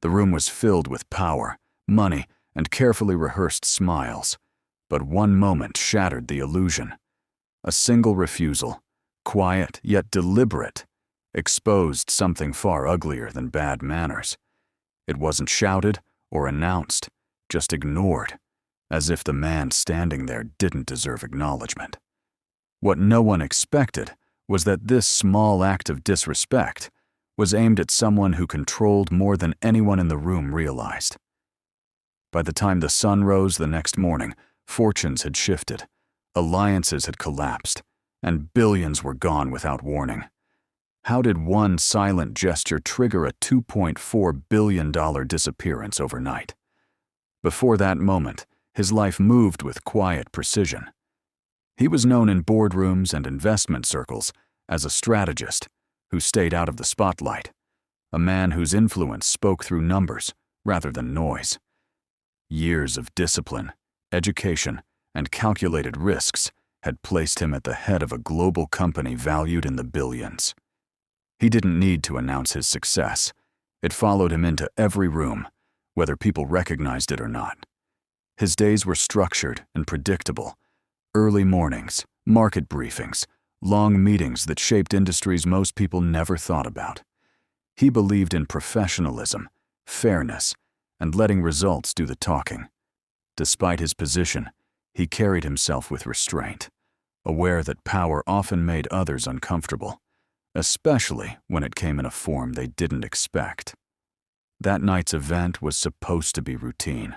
The room was filled with power, money, and carefully rehearsed smiles. But one moment shattered the illusion. A single refusal, quiet yet deliberate, exposed something far uglier than bad manners. It wasn't shouted or announced, just ignored, as if the man standing there didn't deserve acknowledgement. What no one expected was that this small act of disrespect was aimed at someone who controlled more than anyone in the room realized. By the time the sun rose the next morning, fortunes had shifted, alliances had collapsed, and billions were gone without warning. How did one silent gesture trigger a $2.4 billion disappearance overnight? Before that moment, his life moved with quiet precision. He was known in boardrooms and investment circles as a strategist who stayed out of the spotlight, a man whose influence spoke through numbers rather than noise. Years of discipline, education, and calculated risks had placed him at the head of a global company valued in the billions. He didn't need to announce his success. It followed him into every room, whether people recognized it or not. His days were structured and predictable. Early mornings, market briefings, long meetings that shaped industries most people never thought about. He believed in professionalism, fairness, and letting results do the talking. Despite his position, he carried himself with restraint, aware that power often made others uncomfortable, especially when it came in a form they didn't expect. That night's event was supposed to be routine,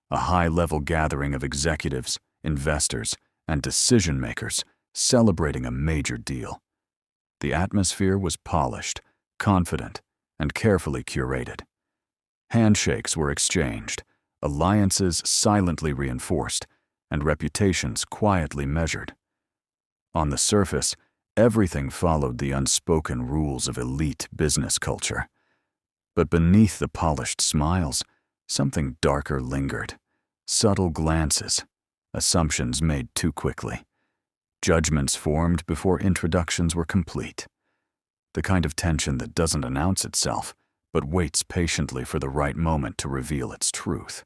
a high-level gathering of executives, investors, and decision-makers celebrating a major deal. The atmosphere was polished, confident, and carefully curated. Handshakes were exchanged, alliances silently reinforced, and reputations quietly measured. On the surface, everything followed the unspoken rules of elite business culture. But beneath the polished smiles, something darker lingered. Subtle glances, assumptions made too quickly, judgments formed before introductions were complete. The kind of tension that doesn't announce itself, but waits patiently for the right moment to reveal its truth.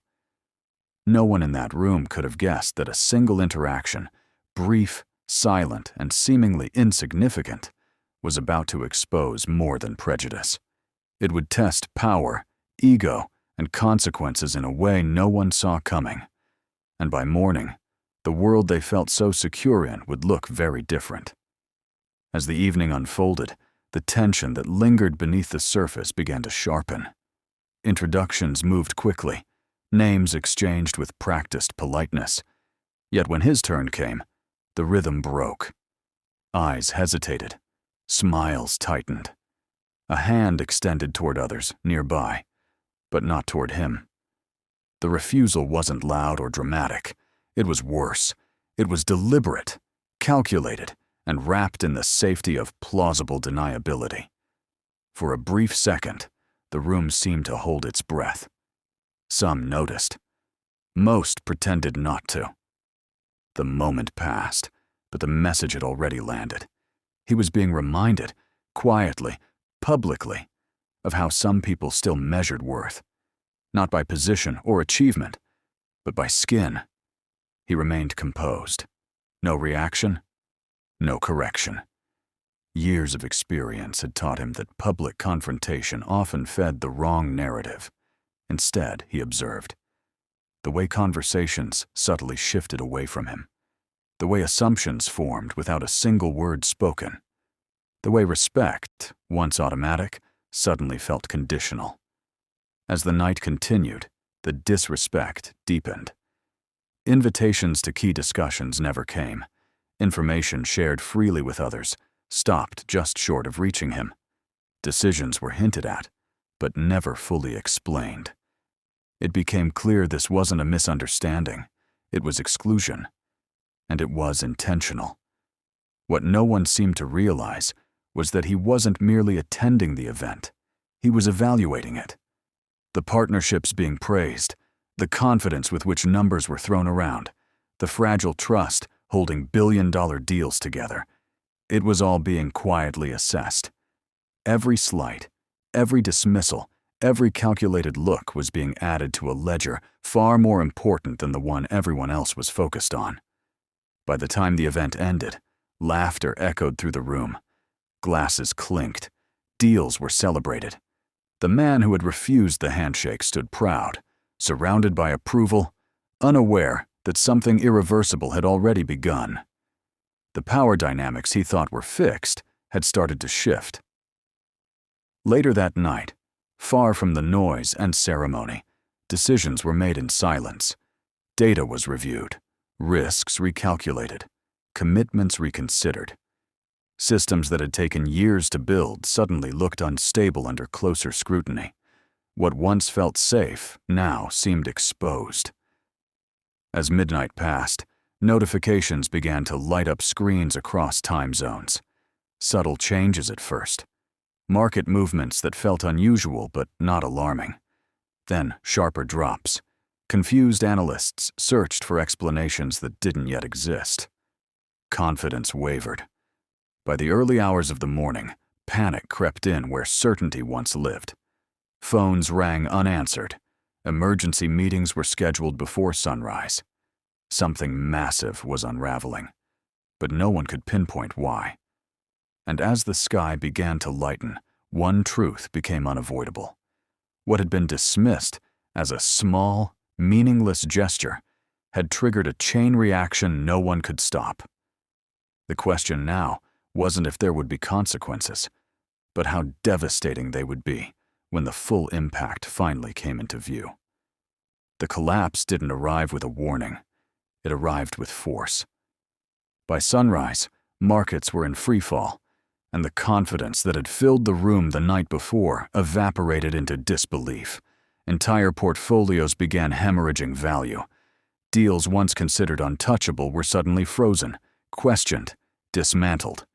No one in that room could have guessed that a single interaction, brief, silent, and seemingly insignificant, was about to expose more than prejudice. It would test power, ego, and consequences in a way no one saw coming. And by morning, the world they felt so secure in would look very different. As the evening unfolded, the tension that lingered beneath the surface began to sharpen. Introductions moved quickly, names exchanged with practiced politeness. Yet when his turn came, the rhythm broke. Eyes hesitated, smiles tightened. A hand extended toward others nearby, but not toward him. The refusal wasn't loud or dramatic. It was worse. It was deliberate, calculated, and wrapped in the safety of plausible deniability. For a brief second, the room seemed to hold its breath. Some noticed. Most pretended not to. The moment passed, but the message had already landed. He was being reminded, quietly, publicly, of how some people still measured worth, not by position or achievement, but by skin. He remained composed. No reaction, no correction. Years of experience had taught him that public confrontation often fed the wrong narrative. Instead, he observed, the way conversations subtly shifted away from him, the way assumptions formed without a single word spoken, the way respect, once automatic, suddenly felt conditional. As the night continued, the disrespect deepened. Invitations to key discussions never came. Information shared freely with others stopped just short of reaching him. Decisions were hinted at, but never fully explained. It became clear this wasn't a misunderstanding. It was exclusion. And it was intentional. What no one seemed to realize was that he wasn't merely attending the event. He was evaluating it. The partnerships being praised, the confidence with which numbers were thrown around, the fragile trust holding billion-dollar deals together. It was all being quietly assessed. Every slight, every dismissal, Every calculated look was being added to a ledger far more important than the one everyone else was focused on. By the time the event ended, laughter echoed through the room. Glasses clinked. Deals were celebrated. The man who had refused the handshake stood proud, surrounded by approval, unaware that something irreversible had already begun. The power dynamics he thought were fixed had started to shift. Later that night, far from the noise and ceremony, decisions were made in silence. Data was reviewed, risks recalculated, commitments reconsidered. Systems that had taken years to build suddenly looked unstable under closer scrutiny. What once felt safe now seemed exposed. As midnight passed, notifications began to light up screens across time zones. Subtle changes at first. Market movements that felt unusual but not alarming. Then sharper drops. Confused analysts searched for explanations that didn't yet exist. Confidence wavered. By the early hours of the morning, panic crept in where certainty once lived. Phones rang unanswered. Emergency meetings were scheduled before sunrise. Something massive was unraveling, but no one could pinpoint why. And as the sky began to lighten, one truth became unavoidable. What had been dismissed as a small, meaningless gesture had triggered a chain reaction no one could stop. The question now wasn't if there would be consequences, but how devastating they would be when the full impact finally came into view. The collapse didn't arrive with a warning. It arrived with force. By sunrise, markets were in freefall, and the confidence that had filled the room the night before evaporated into disbelief. Entire portfolios began hemorrhaging value. Deals once considered untouchable were suddenly frozen, questioned, dismantled.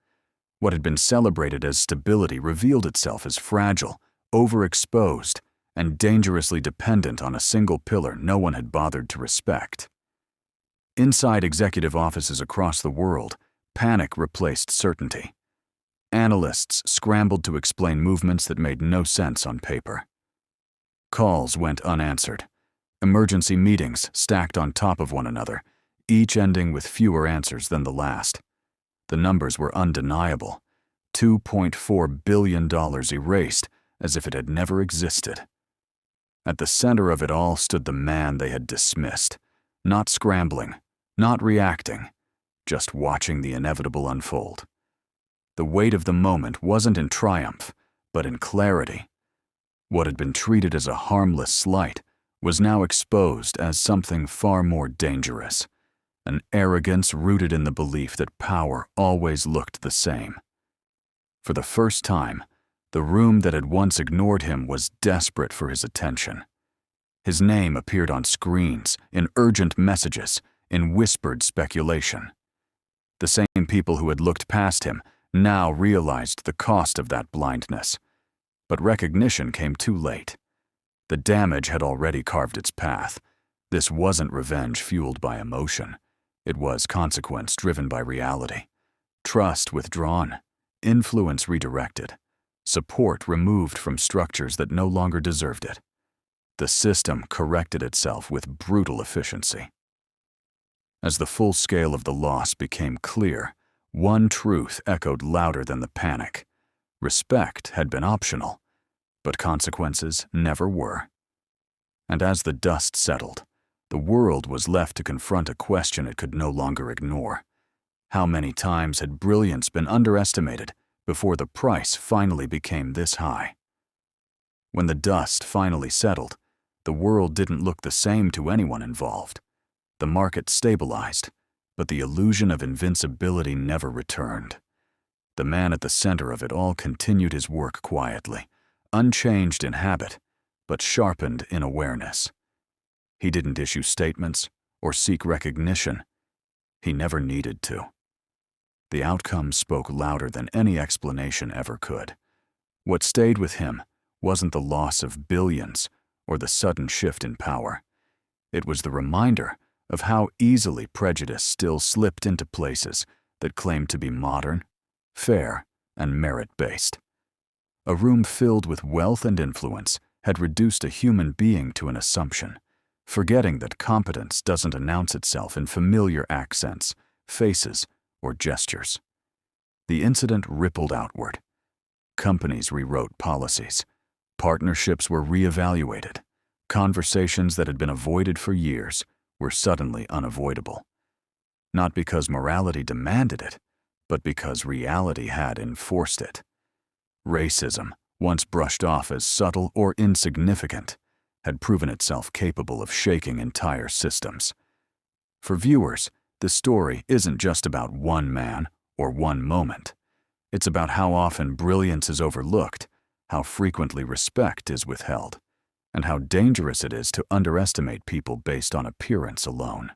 What had been celebrated as stability revealed itself as fragile, overexposed, and dangerously dependent on a single pillar no one had bothered to respect. Inside executive offices across the world, panic replaced certainty. Analysts scrambled to explain movements that made no sense on paper. Calls went unanswered. Emergency meetings stacked on top of one another, each ending with fewer answers than the last. The numbers were undeniable. $2.4 billion erased as if it had never existed. At the center of it all stood the man they had dismissed, not scrambling, not reacting, just watching the inevitable unfold. The weight of the moment wasn't in triumph, but in clarity. What had been treated as a harmless slight was now exposed as something far more dangerous, an arrogance rooted in the belief that power always looked the same. For the first time, the room that had once ignored him was desperate for his attention. His name appeared on screens, in urgent messages, in whispered speculation. The same people who had looked past him now realized the cost of that blindness. But recognition came too late. The damage had already carved its path. This wasn't revenge fueled by emotion. It was consequence driven by reality. Trust withdrawn, influence redirected, support removed from structures that no longer deserved it. The system corrected itself with brutal efficiency. As the full scale of the loss became clear, one truth echoed louder than the panic. Respect had been optional, but consequences never were. And as the dust settled, the world was left to confront a question it could no longer ignore. How many times had brilliance been underestimated before the price finally became this high? When the dust finally settled, the world didn't look the same to anyone involved. The market stabilized, but the illusion of invincibility never returned. The man at the center of it all continued his work quietly, unchanged in habit, but sharpened in awareness. He didn't issue statements or seek recognition. He never needed to. The outcome spoke louder than any explanation ever could. What stayed with him wasn't the loss of billions or the sudden shift in power. It was the reminder of how easily prejudice still slipped into places that claimed to be modern, fair, and merit-based. A room filled with wealth and influence had reduced a human being to an assumption, forgetting that competence doesn't announce itself in familiar accents, faces, or gestures. The incident rippled outward. Companies rewrote policies. Partnerships were reevaluated. Conversations that had been avoided for years were suddenly unavoidable. Not because morality demanded it, but because reality had enforced it. Racism, once brushed off as subtle or insignificant, had proven itself capable of shaking entire systems. For viewers, the story isn't just about one man or one moment. It's about how often brilliance is overlooked, how frequently respect is withheld, and how dangerous it is to underestimate people based on appearance alone.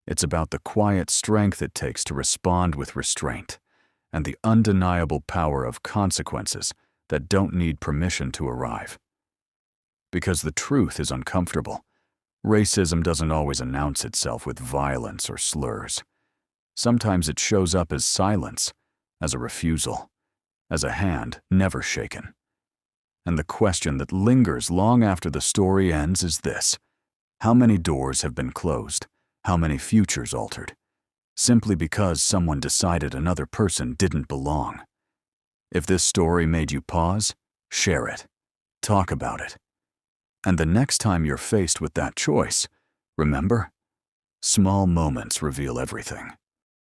It's about the quiet strength it takes to respond with restraint, and the undeniable power of consequences that don't need permission to arrive. Because the truth is uncomfortable, racism doesn't always announce itself with violence or slurs. Sometimes it shows up as silence, as a refusal, as a hand never shaken. And the question that lingers long after the story ends is this: how many doors have been closed? How many futures altered? Simply because someone decided another person didn't belong. If this story made you pause, share it. Talk about it. And the next time you're faced with that choice, remember, small moments reveal everything.